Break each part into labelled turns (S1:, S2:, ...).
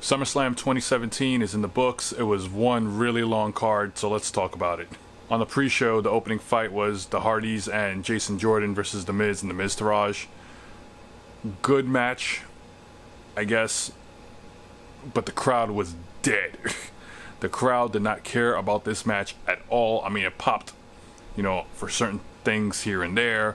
S1: SummerSlam 2017 is in the books. It was one really long card, so let's talk about it. On the pre-show, the opening fight was the Hardys and Jason Jordan versus The Miz and The Miztourage. Good match, I guess, but the crowd was dead. The crowd did not care about this match at all. I mean, it popped, for certain things here and there.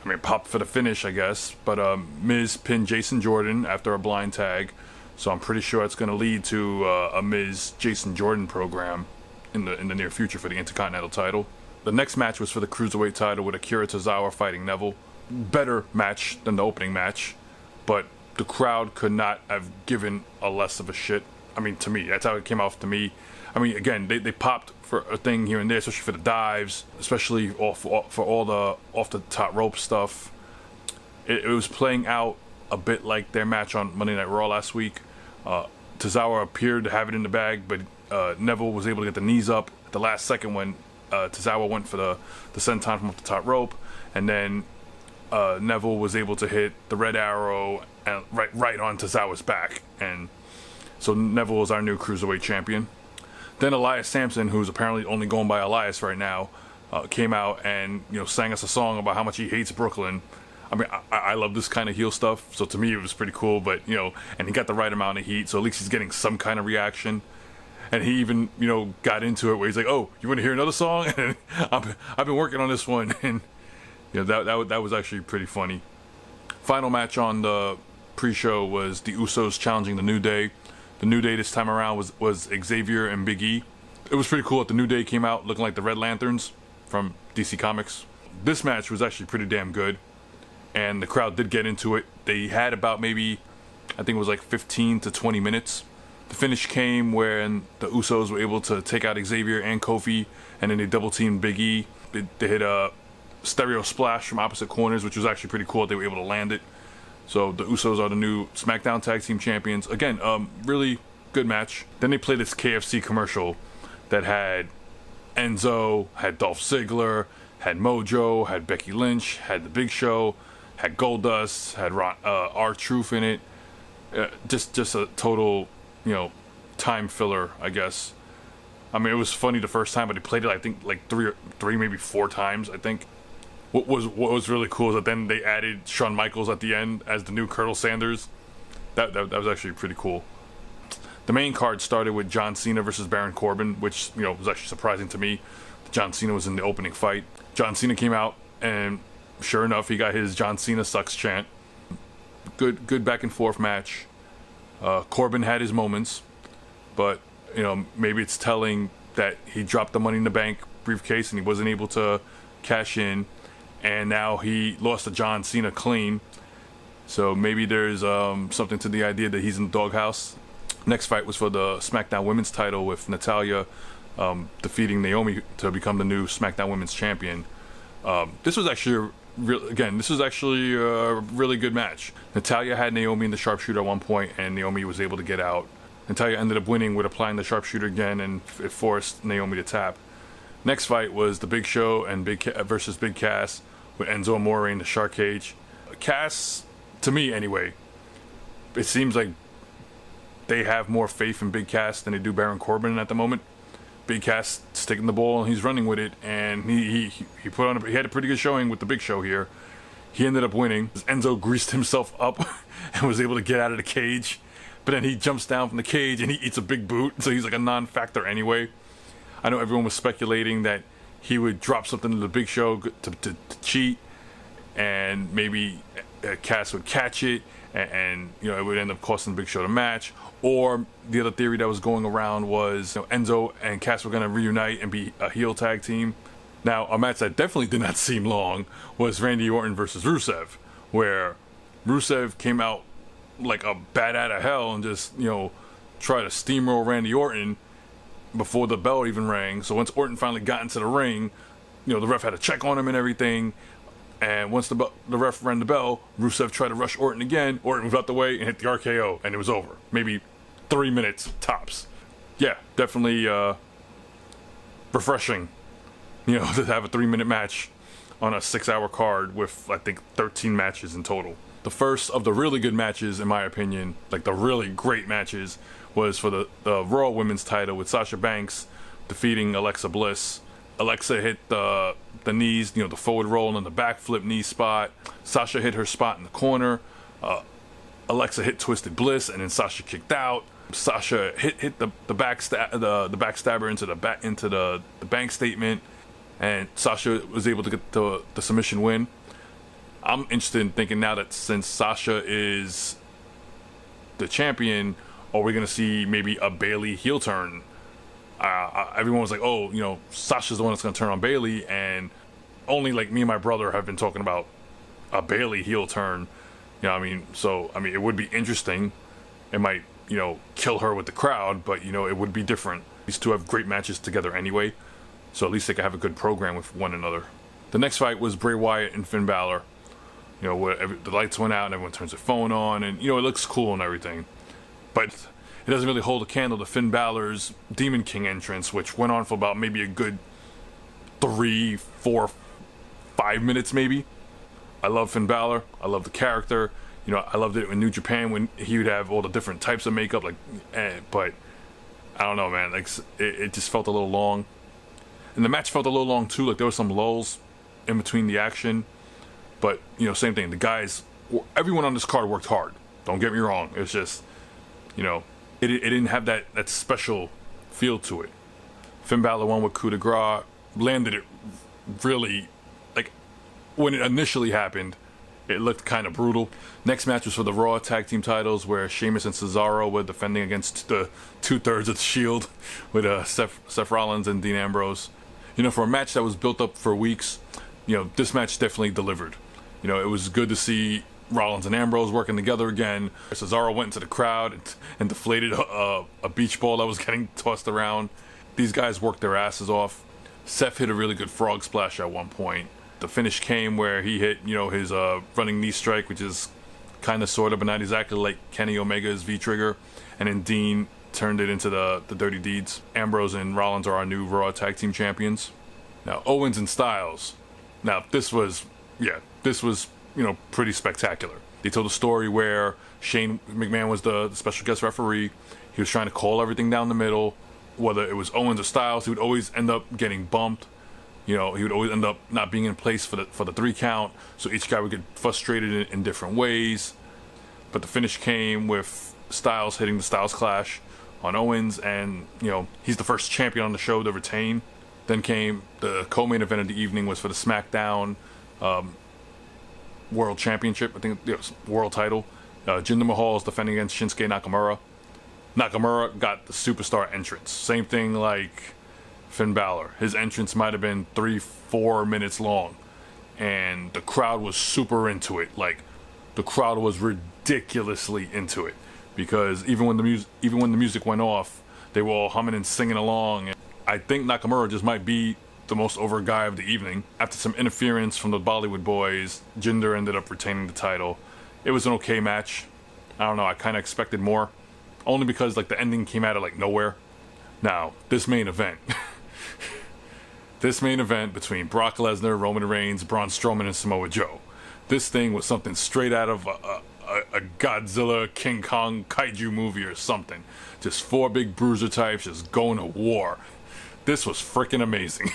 S1: I mean, it popped for the finish, I guess. But Miz pinned Jason Jordan after a blind tag. So I'm pretty sure it's going to lead to a Miz-Jason Jordan program in the near future for the Intercontinental title. The next match was for the Cruiserweight title with Akira Tozawa fighting Neville. Better match than the opening match, but the crowd could not have given a less of a shit. I mean, to me, that's how it came off to me. I mean, again, they popped for a thing here and there, especially for the dives, especially for all the off-the-top rope stuff. It was playing out a bit like their match on Monday Night Raw last week. Tozawa appeared to have it in the bag, but Neville was able to get the knees up at the last second when Tozawa went for the senton from off the top rope, and then Neville was able to hit the Red Arrow and right on Tozawa's back, and so Neville is our new Cruiserweight champion. Then Elias Sampson, who's apparently only going by Elias right now, came out and sang us a song about how much he hates Brooklyn. I mean, I love this kind of heel stuff, so to me it was pretty cool, but, and he got the right amount of heat, so at least he's getting some kind of reaction. And he even, got into it where he's like, oh, you want to hear another song? And I've been working on this one, and, that was actually pretty funny. Final match on the pre-show was the Usos challenging the New Day. The New Day this time around was Xavier and Big E. It was pretty cool that the New Day came out looking like the Red Lanterns from DC Comics. This match was actually pretty damn good, and the crowd did get into it. They had about maybe, I think it was like 15 to 20 minutes. The finish came when the Usos were able to take out Xavier and Kofi, and then they double-teamed Big E. They hit a stereo splash from opposite corners, which was actually pretty cool. They were able to land it. So the Usos are the new SmackDown Tag Team Champions. Again, really good match. Then they played this KFC commercial that had Enzo, had Dolph Ziggler, had Mojo, had Becky Lynch, had The Big Show, had Goldust, had R-Truth in it. Just a total, time filler, I guess. I mean, it was funny the first time, but they played it, I think, like three, maybe four times, I think. What was really cool is that then they added Shawn Michaels at the end as the new Colonel Sanders. That was actually pretty cool. The main card started with John Cena versus Baron Corbin, which was actually surprising to me. John Cena was in the opening fight. John Cena came out, and sure enough, he got his John Cena sucks chant. Good back and forth match. Corbin had his moments, but maybe it's telling that he dropped the Money in the Bank briefcase and he wasn't able to cash in. And now he lost to John Cena clean. So maybe there's something to the idea that he's in the doghouse. Next fight was for the SmackDown Women's title with Natalya defeating Naomi to become the new SmackDown Women's champion. This was actually a really good match. Natalya had Naomi in the sharpshooter at one point, and Naomi was able to get out. Natalya ended up winning with applying the sharpshooter again, and it forced Naomi to tap. Next fight was the Big Show and versus Big Cass, with Enzo Amore in the shark cage. Cass, to me anyway, it seems like they have more faith in Big Cass than they do Baron Corbin at the moment. Big Cass sticking the ball and he's running with it, and he had a pretty good showing with the Big Show here. He ended up winning. Enzo greased himself up and was able to get out of the cage, but then he jumps down from the cage and he eats a big boot, so he's like a non-factor anyway. I know everyone was speculating that he would drop something to the Big Show to cheat, and maybe Cass would catch it, and it would end up costing the Big Show the match. Or the other theory that was going around was Enzo and Cass were going to reunite and be a heel tag team. Now, a match that definitely did not seem long was Randy Orton versus Rusev, where Rusev came out like a bat out of hell and just tried to steamroll Randy Orton before the bell even rang. So once Orton finally got into the ring, the ref had to check on him and everything. And once the ref rang the bell, Rusev tried to rush Orton again. Orton moved out the way and hit the RKO, and it was over. Maybe 3 minutes tops. Yeah, definitely refreshing, to have a 3-minute match on a 6-hour card with, I think, 13 matches in total. The first of the really good matches, in my opinion, like the really great matches, was for the Raw Women's title with Sasha Banks defeating Alexa Bliss. Alexa hit the knees, the forward roll and the backflip knee spot. Sasha hit her spot in the corner. Alexa hit Twisted Bliss, and then Sasha kicked out. Sasha hit the backstabber into the bank statement, and Sasha was able to get the submission win. I'm interested in thinking now that since Sasha is the champion, are we going to see maybe a Bayley heel turn? Everyone was like, oh, Sasha's the one that's going to turn on Bayley, and only like me and my brother have been talking about a Bayley heel turn. So it would be interesting. It might, kill her with the crowd, but it would be different. These two have great matches together anyway, so at least they could have a good program with one another. The next fight was Bray Wyatt and Finn Balor. Where the lights went out and everyone turns their phone on, and it looks cool and everything, but it doesn't really hold a candle to Finn Balor's Demon King entrance, which went on for about maybe a good 3, 4, 5 minutes maybe. I love Finn Balor. I love the character. I loved it in New Japan when he would have all the different types of makeup, but I don't know, man. Like it just felt a little long, and the match felt a little long too. Like there were some lulls in between the action. But, same thing. The guys, everyone on this card worked hard. Don't get me wrong. It's just, it didn't have that special feel to it. Finn Balor won with coup de grace, landed it really, like, when it initially happened, it looked kind of brutal. Next match was for the Raw Tag Team titles, where Sheamus and Cesaro were defending against the 2/3 of the Shield with Seth Rollins and Dean Ambrose. For a match that was built up for weeks, this match definitely delivered. It was good to see Rollins and Ambrose working together again. Cesaro went into the crowd and deflated a beach ball that was getting tossed around. These guys worked their asses off. Seth hit a really good frog splash at one point. The finish came where he hit, his running knee strike, which is kind of sort of, but not exactly like Kenny Omega's V-trigger. And then Dean turned it into the Dirty Deeds. Ambrose and Rollins are our new Raw Tag Team champions. Now, Owens and Styles. Now, this was, pretty spectacular. They told a story where Shane McMahon was the special guest referee. He was trying to call everything down the middle. Whether it was Owens or Styles, he would always end up getting bumped. He would always end up not being in place for the 3 count. So each guy would get frustrated in different ways. But the finish came with Styles hitting the Styles Clash on Owens, and he's the first champion on the show to retain. Then came the co-main event of the evening, was for the SmackDown World Championship. I think it was world title. Jinder Mahal is defending against Shinsuke Nakamura. Nakamura got the superstar entrance. Same thing like Finn Balor. His entrance might have been 3-4 minutes long, and the crowd was super into it. Like the crowd was ridiculously into it, because even when the music went off, they were all humming and singing along. And I think Nakamura just might be the most over guy of the evening. After some interference from the Bollywood boys, Jinder ended up retaining the title. It was an okay match. I don't know, I kind of expected more, only because the ending came out of nowhere. Now, this main event. This main event between Brock Lesnar, Roman Reigns, Braun Strowman, and Samoa Joe. This thing was something straight out of a Godzilla, King Kong, kaiju movie or something. Just 4 big bruiser types just going to war. This was freaking amazing.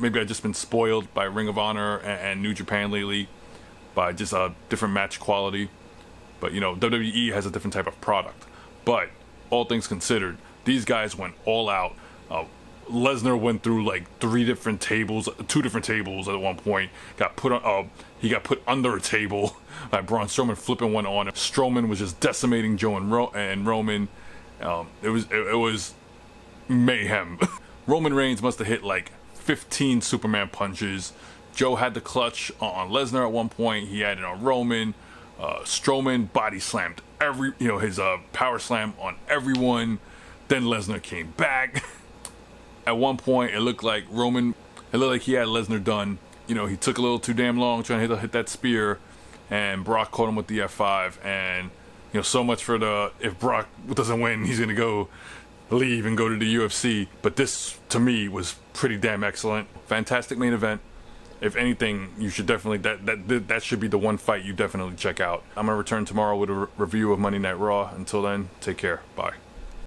S1: Maybe I've just been spoiled by Ring of Honor and New Japan lately, by just a different match quality. But WWE has a different type of product. But all things considered, these guys went all out. Lesnar went through 2 different tables at one point. He got put under a table by Braun Strowman flipping one on. Strowman was just decimating Joe and Roman. It was mayhem. Roman Reigns must have hit 15 Superman punches. Joe had the clutch on Lesnar at one point. He had it on Roman. Strowman body slammed his power slam on everyone. Then Lesnar came back. At one point, it looked like he had Lesnar done. He took a little too damn long trying to hit that spear, and Brock caught him with the F5. And so much for if Brock doesn't win, he's gonna leave and go to the UFC. But this, to me, was pretty damn excellent. Fantastic main event. If anything, you should definitely, that should be the one fight you definitely check out. I'm gonna return tomorrow with a review of Monday Night Raw. Until then, take care. Bye.